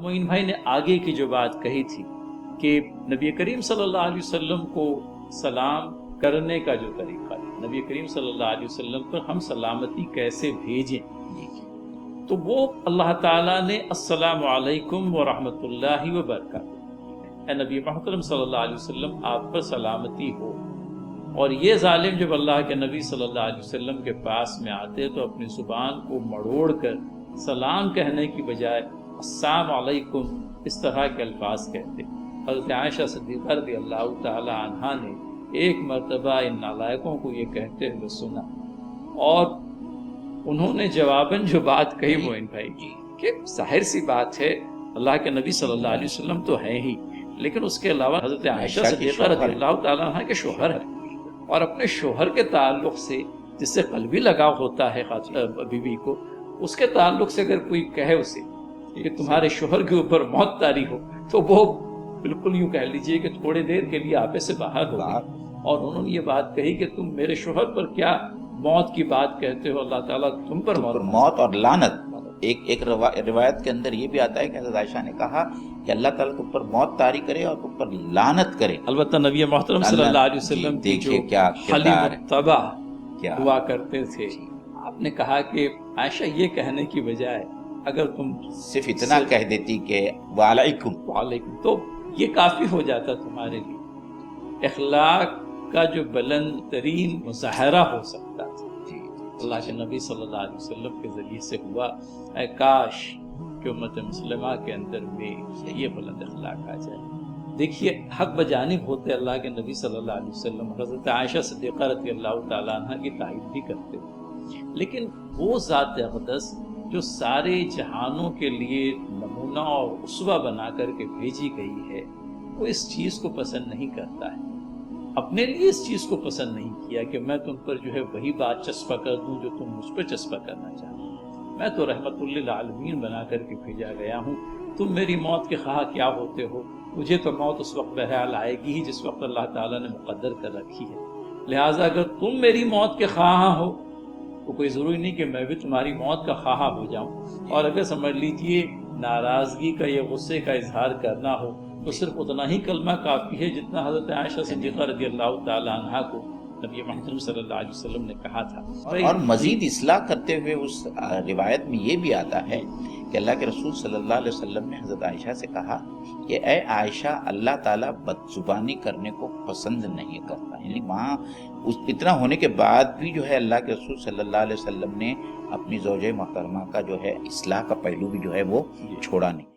معین بھائی نے آگے کی جو بات کہی تھی کہ نبی کریم صلی اللہ علیہ وسلم کو سلام کرنے کا جو طریقہ ہے، نبی کریم صلی اللہ علیہ وسلم پر ہم سلامتی کیسے بھیجیں، تو وہ اللہ تعالیٰ نے السلام علیکم ورحمۃ اللہ وبرکاتہ، اے نبی محترم صلی اللہ علیہ وسلم آپ پر سلامتی ہو۔ اور یہ ظالم جب اللہ کے نبی صلی اللہ علیہ وسلم کے پاس میں آتے تو اپنی زبان کو مڑوڑ کر سلام کہنے کی بجائے السلام علیکم اس طرح کے الفاظ کہتے۔ حضرت عائشہ صدیقہ رضی اللہ تعالی عنہا نے ایک مرتبہ ان نالائقوں کو یہ کہتے ہوئے سنا، اور انہوں نے جواباً جو بات کہی معین بھائی کہ ظاہر سی بات ہے اللہ کے نبی صلی اللہ علیہ وسلم تو ہیں ہی، لیکن اس کے علاوہ حضرت عائشہ صدیقہ رضی اللہ تعالیٰ عنہ کے شوہر ہیں، اور اپنے شوہر کے تعلق سے جس سے قلبی لگاؤ ہوتا ہے بیوی کو، اس کے تعلق سے اگر کوئی کہے اسے کہ تمہارے شوہر کے اوپر موت طاری ہو، تو وہ بالکل یوں کہہ لیجئے کہ تھوڑے دیر کے لیے آپے سے باہر ہو گئی۔ اور انہوں نے یہ بات کہی کہ تم میرے شوہر پر کیا موت کی بات کہتے ہو، اللہ تعالیٰ تم پر موت اور لعنت۔ ایک روایت کے اندر یہ بھی آتا ہے کہ حضرت عائشہ نے کہا کہ اللہ تعالیٰ تم پر موت طاری کرے اور تم پر لعنت کرے۔ البتہ نبی محترم صلی اللہ علیہ وسلم کی جو حلیم الطبع ہوا کرتے تھے، آپ نے کہا کہ عائشہ یہ کہنے کی بجائے اگر تم صرف اتنا کہہ دیتی کہ وعلیکم تو یہ کافی ہو جاتا تمہارے لیے، اخلاق کا جو بلند ترین مظاہرہ ہو سکتا تھا اللہ کے نبی صلی اللہ علیہ وسلم کے ذریعے سے ہوا۔ اے کاش کہ امت مسلمہ کے اندر میں یہ بلند اخلاق آ جائے۔ دیکھیے حق بجانب ہوتے اللہ کے نبی صلی اللہ علیہ وسلم حضرت عائشہ صدیقہ رضی اللہ تعالیٰ عنہ کی تعریف بھی کرتے تھے، لیکن وہ ذات اقدس جو سارے جہانوں کے لیے نمونہ اور اسوہ بنا کر کے بھیجی گئی ہے، وہ اس چیز کو پسند نہیں کرتا ہے، اپنے لیے اس چیز کو پسند نہیں کیا کہ میں تم پر جو ہے وہی بات چسپا کر دوں جو تم مجھ پر چسپا کرنا چاہتے ہو۔ میں تو رحمت للعالمین بنا کر کے بھیجا گیا ہوں، تم میری موت کے خواہ کیا ہوتے ہو؟ مجھے تو موت اس وقت بہرحال آئے گی ہی جس وقت اللہ تعالیٰ نے مقدر کر رکھی ہے، لہٰذا اگر تم میری موت کے خواہاں ہو تو کوئی ضروری نہیں کہ میں بھی تمہاری موت کا خواہاں ہو جاؤں۔ اور اگر سمجھ لیجئے ناراضگی کا یا غصے کا اظہار کرنا ہو تو صرف اتنا ہی کلمہ کافی ہے جتنا حضرت عائشہ صدیقہ رضی اللہ تعالیٰ عنہ کو نبی محترم صلی اللہ علیہ وسلم نے کہا تھا۔ اور مزید اصلاح کرتے ہوئے اس روایت میں یہ بھی آتا ہے کہ اللہ کے رسول صلی اللہ علیہ وسلم نے حضرت عائشہ سے کہا کہ اے عائشہ اللہ تعالیٰ بدزبانی کرنے کو پسند نہیں کرتا، یعنی وہاں اتنا ہونے کے بعد بھی جو ہے اللہ کے رسول صلی اللہ علیہ وسلم نے اپنی زوجہ محترمہ کا جو ہے اصلاح کا پہلو بھی جو ہے وہ چھوڑا نہیں۔